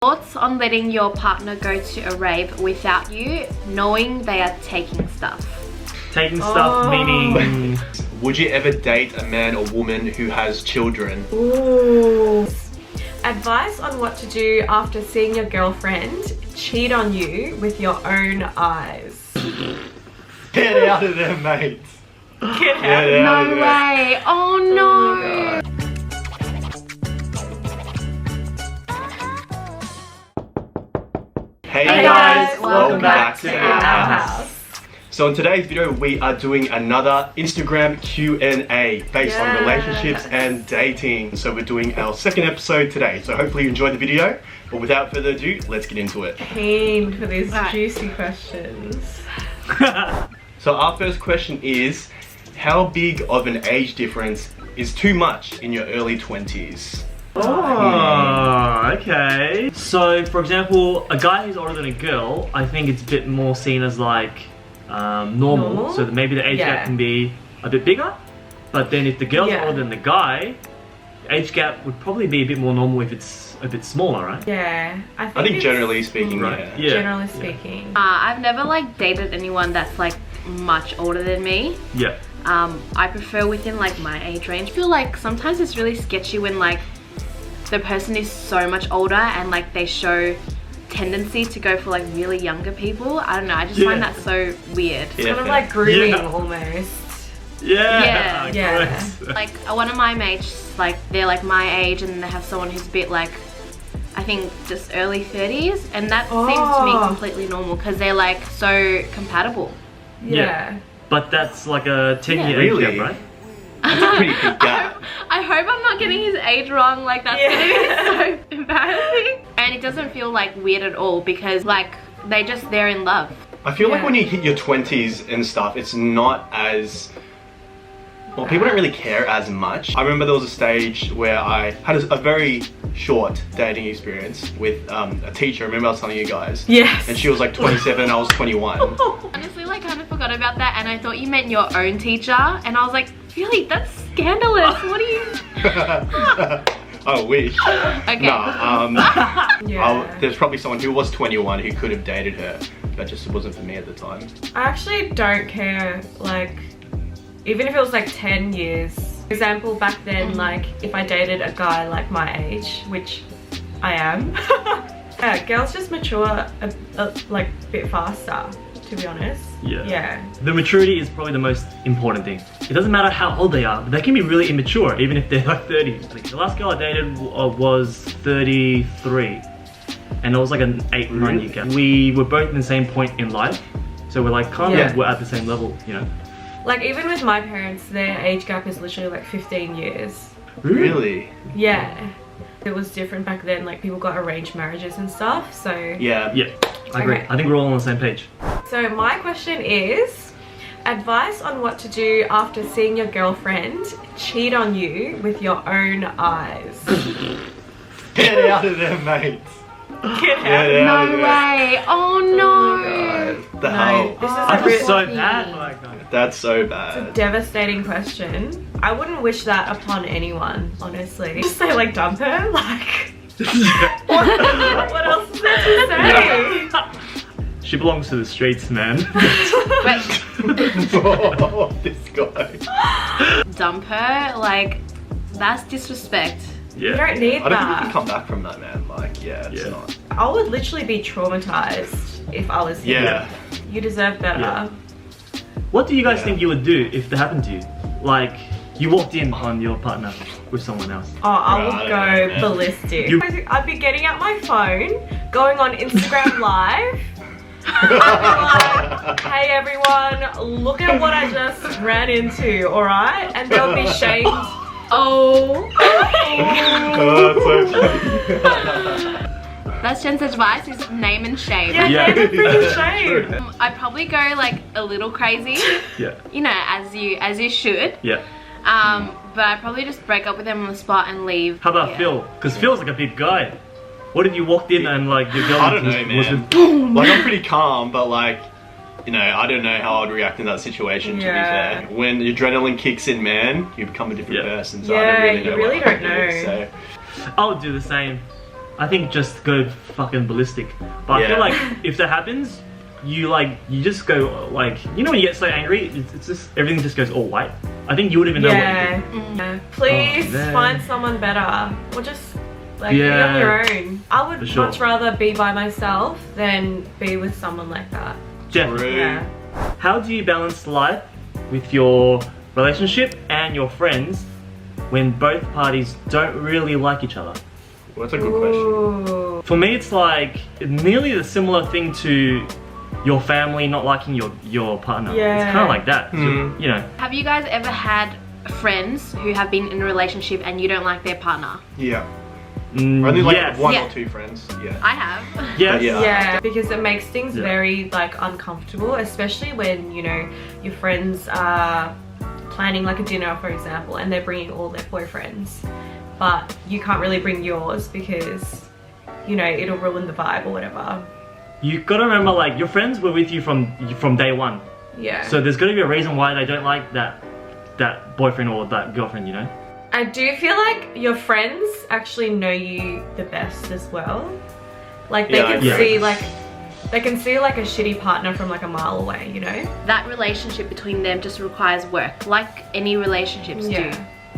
Thoughts on letting your partner go to a rave without you, knowing they are taking stuff? Taking stuff meaning... Would you ever date a man or woman who has children? Ooh. Advice on what to do after seeing your girlfriend cheat on you with your own eyes. Get out of there, mate. Get out. No way. Oh no. Hey guys, welcome back to our house. So in today's video, we are doing another Instagram Q&A based on relationships and dating. So we're doing our second episode today. So hopefully you enjoyed the video. But without further ado, let's get into it. Keen for these juicy questions. So our first question is, how big of an age difference is too much in your early 20s? Oh, okay. So, for example, a guy who's older than a girl, I think it's a bit more seen as like normal. So that maybe the age gap can be a bit bigger. But then if the girl's older than the guy, the age gap would probably be a bit more normal if it's a bit smaller, right? Yeah, I think generally speaking, yeah. Generally speaking. I've never like dated anyone that's like much older than me. Yeah. I prefer within like my age range. I feel like sometimes it's really sketchy when like the person is so much older and like they show tendency to go for like really younger people. I don't know, I just find that so weird. It's kind of like grooming almost. Yeah. Like one of my mates, like they're like my age and they have someone who's a bit like, I think just early 30s, and that seems to me completely normal because they're like so compatible. Yeah. But that's like a 10-year age gap, right? That's a pretty big gap. I hope I'm not getting his age wrong, like that's gonna be so embarrassing. And it doesn't feel like weird at all because like they're in love. I feel like when you hit your 20s and stuff, it's not as... Well, people don't really care as much. I remember there was a stage where I had a very short dating experience with a teacher. I remember I was telling you guys. Yes. And she was like 27 and I was 21. Honestly, like kind of forgot about that and I thought you meant your own teacher and I was like, really? That's scandalous. What are you... I wish. Okay. No, there's probably someone who was 21 who could have dated her. That just wasn't for me at the time. I actually don't care, like, even if it was like 10 years. For example, back then, like, if I dated a guy like my age, which I am, yeah, girls just mature a bit faster, to be honest. Yeah. The maturity is probably the most important thing. It doesn't matter how old they are, but they can be really immature, even if they're like 30. Like, the last girl I dated was 33. And it was like an 8-9 year gap. We were both in the same point in life. So we're like kind of we're at the same level, you know? Like even with my parents, their age gap is literally like 15 years. Really? Yeah. It was different back then, like people got arranged marriages and stuff, so... Yeah, I agree. I think we're all on the same page. So my question is, advice on what to do after seeing your girlfriend cheat on you with your own eyes. Get out of there, mate. Get out. No way. Oh no. The hell? This is I feel so bad. That's so bad. It's a devastating question. I wouldn't wish that upon anyone, honestly. Just say like dump her, like... what else is there to say? She belongs to the streets, man. Oh, this guy. Dump her? Like, that's disrespect. You don't need I don't think you that. can come back from that, man. Like, it's not. I would literally be traumatized if I was him. Yeah. You deserve better. What do you guys think you would do if that happened to you? Like, you walked in on your partner with someone else. Oh, I would go ballistic. I'd be getting out my phone, going on Instagram Live. I'd be like, hey everyone, look at what I just ran into, alright? And they'll be shamed. Oh, that's so funny. That's Jen's advice, is name and shame. Yeah, name and freaking shame. I'd probably go like a little crazy. You know, as you should. But I'd probably just break up with them on the spot and leave. How about Phil? Because Phil's like a big guy. What if you walked in and like your girl I don't know, man. Like, I'm pretty calm, but like, you know, I don't know how I'd react in that situation, to be fair. When the adrenaline kicks in, man, you become a different person. So I don't really know. You really don't know. I would do the same. I think just go fucking ballistic. But I feel like if that happens, you just go like, you know when you get so angry, it's just everything just goes all white. I think you wouldn't even know what you did. Yeah. Please find someone better, or just like be on your own. I would much rather be by myself than be with someone like that. Definitely. Yeah. How do you balance life with your relationship and your friends when both parties don't really like each other? Well, that's a good question. For me, it's like nearly a similar thing to your family not liking your partner. Yeah. It's kind of like that. Mm. You know. Have you guys ever had friends who have been in a relationship and you don't like their partner? Yeah. Only like yes. one or two friends. Yeah. I have. Yes. Yeah, because it makes things very like uncomfortable, especially when, you know, your friends are planning like a dinner, for example, and they're bringing all their boyfriends, but you can't really bring yours because, you know, it'll ruin the vibe or whatever. You gotta remember, like, your friends were with you from day one. Yeah. So there's gotta be a reason why they don't like that boyfriend or that girlfriend, you know? I do feel like your friends actually know you the best as well. Like they can see like a shitty partner from like a mile away, you know? That relationship between them just requires work, like any relationships do.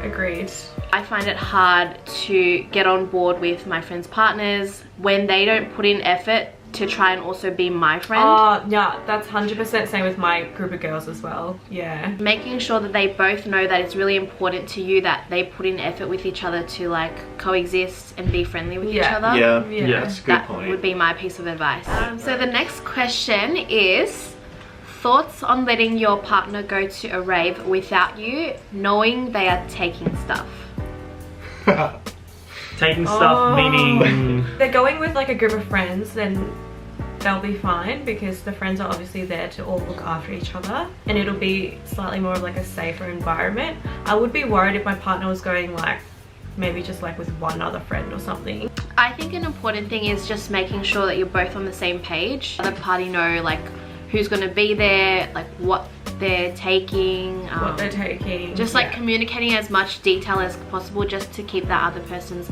Agreed. I find it hard to get on board with my friends' partners when they don't put in effort to try and also be my friend. Oh, yeah, that's 100% same with my group of girls as well. Yeah. Making sure that they both know that it's really important to you that they put in effort with each other to like coexist and be friendly with each other. Yeah, that's a good That point. would be my piece of advice. So the next question is thoughts on letting your partner go to a rave without you, knowing they are taking stuff. Taking stuff meaning... They're going with like a group of friends, then they'll be fine because the friends are obviously there to all look after each other and it'll be slightly more of like a safer environment. I would be worried if my partner was going like maybe just like with one other friend or something. I think an important thing is just making sure that you're both on the same page. The party know like who's going to be there, like what they're taking. Just like communicating as much detail as possible just to keep that other person's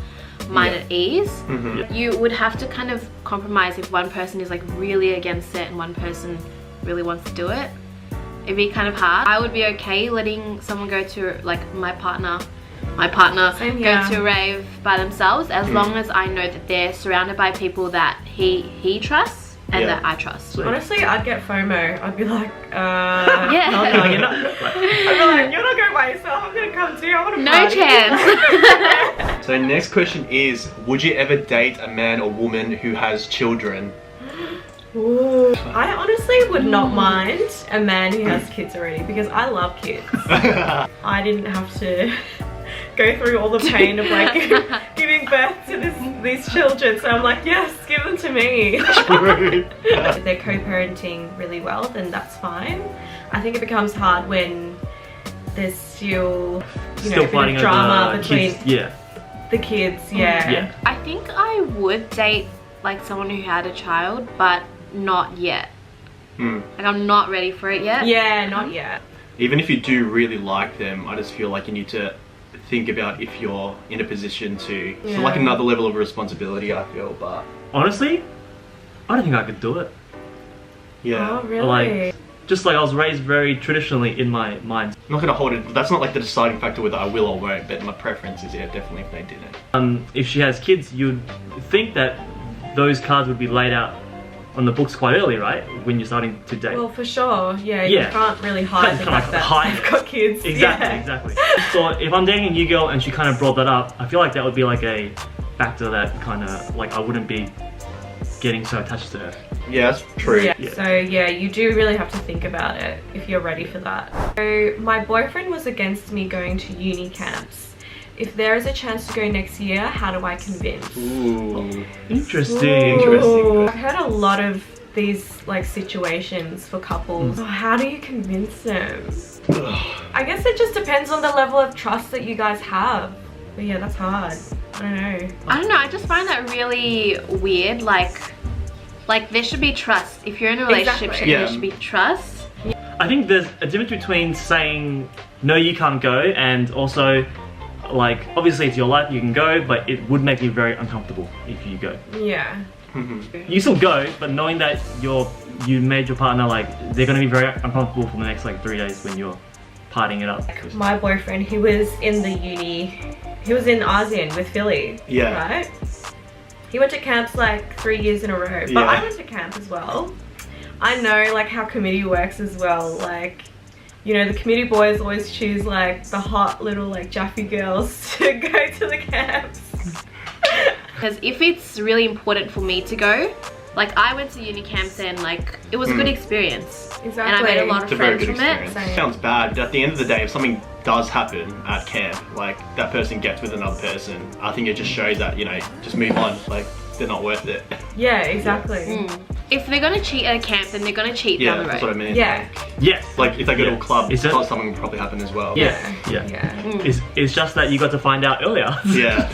mind at ease. You would have to kind of compromise if one person is like really against it and one person really wants to do it. It'd be kind of hard. I would be okay letting someone go to like my partner go to a rave by themselves as long as I know that they're surrounded by people that he trusts and that I trust. Honestly, I'd get FOMO. I'd be like, Yeah. no, you're not. I'd be like, you're not going by yourself. I'm gonna come too. I want to No party. chance. So next question is, would you ever date a man or woman who has children? Ooh. I honestly would not mind a man who has kids already because I love kids. I didn't have to go through all the pain of like giving birth to these children, so I'm like, yes, give them to me. If they're co-parenting really well, then that's fine. I think it becomes hard when there's still, you know, a bit of drama between the kids. I think I would date like someone who had a child, but not yet. Like I'm not ready for it yet. Yeah, not yet. Even if you do really like them, I just feel like you need to think about if you're in a position to. So like another level of responsibility, I feel, but honestly, I don't think I could do it. Yeah. Oh, really? Like, just like I was raised very traditionally in my mind. I'm not gonna hold it. That's not like the deciding factor whether I will or won't, but my preference is definitely if they didn't. If she has kids, you'd think that those cards would be laid out on the books quite early, right? When you're starting to date. Well, for sure. Yeah, you can't really hide the fact that they've got kids. Exactly. So if I'm dating a new girl and she kind of brought that up, I feel like that would be like a factor that kind of like I wouldn't be getting so attached to her. Yeah, that's true. So yeah, you do really have to think about it if you're ready for that. So my boyfriend was against me going to uni camps. If there is a chance to go next year, how do I convince? Ooh. Interesting. Ooh. I've heard a lot of these like situations for couples. How do you convince them? I guess it just depends on the level of trust that you guys have. But yeah, that's hard. I don't know. I just find that really weird. Like there should be trust. If you're in a relationship, there should be trust. I think there's a difference between saying no, you can't go, and also like, obviously it's your life, you can go, but it would make me very uncomfortable if you go. Yeah. You still go, but knowing that you made your partner, like, they're gonna be very uncomfortable for the next like 3 days when you're partying it up. My boyfriend, he was in the uni, he was in ASEAN with Philly, right? He went to camps like 3 years in a row, but I went to camp as well. I know like how committee works as well, like, you know, the committee boys always choose like the hot little like Jaffy girls to go to the camps. Because if it's really important for me to go, like I went to Uni Camps and like it was a good experience. Exactly. And I made a lot of friends from it. Sounds bad, but at the end of the day, if something does happen at camp, like that person gets with another person, I think it just shows that, you know, just move on, like they're not worth it. Yeah, exactly. If they're gonna cheat at a camp, then they're gonna cheat down the road. That's what I mean. Yeah. Yes. Like if they go to a club, Is that- something will probably happen as well. Yeah. It's just that you got to find out earlier. Yeah.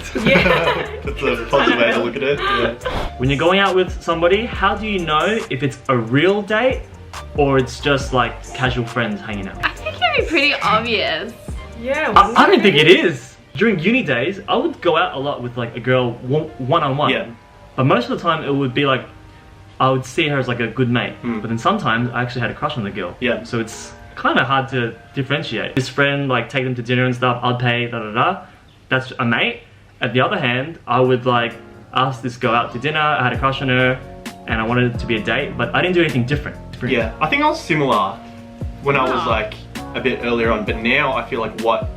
That's a positive way to look at it. Yeah. When you're going out with somebody, how do you know if it's a real date or it's just like casual friends hanging out? I think it'd be pretty obvious. Yeah. I don't think it is. During uni days, I would go out a lot with like a girl one-on-one. Yeah. But most of the time it would be like, I would see her as like a good mate. But then sometimes I actually had a crush on the girl. Yeah. So it's kind of hard to differentiate. This friend, like take them to dinner and stuff, I'd pay, that's a mate. At the other hand, I would like ask this girl out to dinner, I had a crush on her, and I wanted it to be a date, but I didn't do anything different. Yeah, I think I was similar when I was like a bit earlier on, but now I feel like what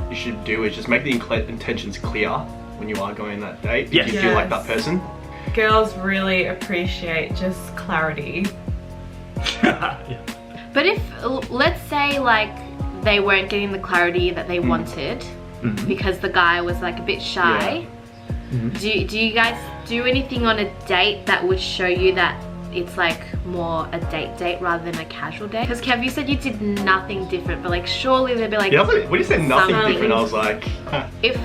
you should do is just make the intentions clear when you are going on that date. If you feel like that person. Girls really appreciate just clarity. But if, let's say like they weren't getting the clarity that they wanted because the guy was like a bit shy, do you guys do anything on a date that would show you that it's like more a date rather than a casual date? Because Kev, you said you did nothing different, but like surely they'd be like, yeah, when you said nothing different, I was like, if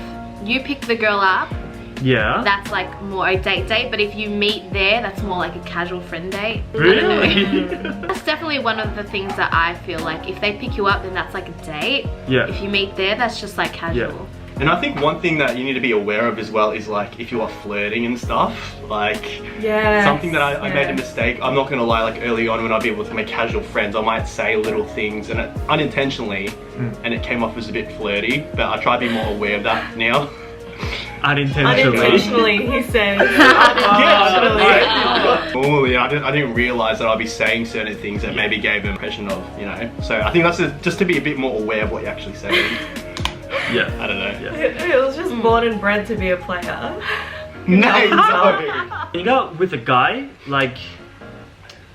you pick the girl up, that's like more a date, but if you meet there, that's more like a casual friend date. Really? I don't know. That's definitely one of the things that I feel like if they pick you up, then that's like a date. Yeah. If you meet there, that's just like casual. And I think one thing that you need to be aware of as well is like if you are flirting and stuff, like something that I made a mistake. I'm not gonna lie, like early on when I'd be with my casual friends, I might say little things and unintentionally, and it came off as a bit flirty, but I try to be more aware of that now. Unintentionally, he says. Normally, I didn't realize that I'd be saying certain things that maybe gave an impression of, you know. So I think that's just to be a bit more aware of what you're actually saying. I don't know. It was just born and bred to be a player. No. You go out with a guy, like,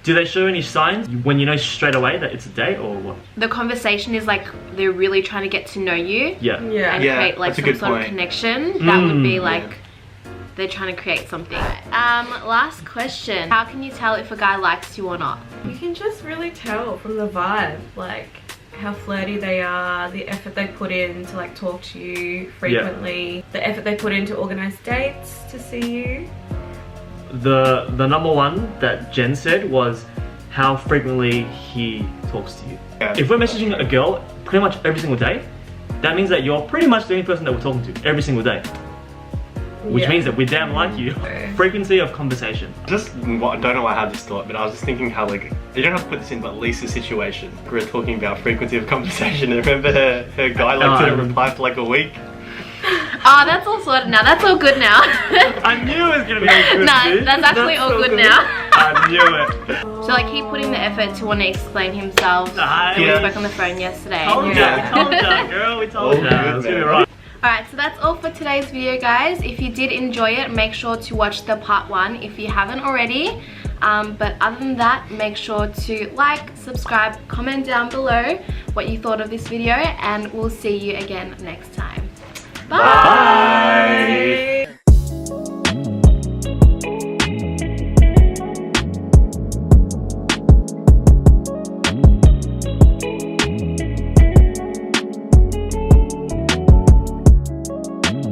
do they show any signs when you know straight away that it's a date or what? The conversation is like they're really trying to get to know you and create like some sort of connection. That would be like they're trying to create something. Last question. How can you tell if a guy likes you or not? You can just really tell from the vibe, like how flirty they are, the effort they put in to like talk to you frequently, the effort they put in to organize dates to see you. The number one that Jen said was how frequently he talks to you. If we're messaging a girl pretty much every single day, that means that you're pretty much the only person that we're talking to every single day. Which means that we damn like you. Frequency of conversation. I don't know why I had this thought, but I was just thinking how like, you don't have to put this in, but Lisa's situation. We were talking about frequency of conversation. Remember her guy like didn't reply for like a week? Oh, that's all sorted now. That's all good now. I knew it was gonna be good. Nah, that's actually all good now. I knew it. So like he put in the effort to want to explain himself. We spoke on the phone yesterday. We told you, girl. We told you. It's gonna be right. Alright, so that's all for today's video, guys. If you did enjoy it, make sure to watch the part 1 if you haven't already. But other than that, make sure to like, subscribe, comment down below what you thought of this video, and we'll see you again next time. Bye! Bye.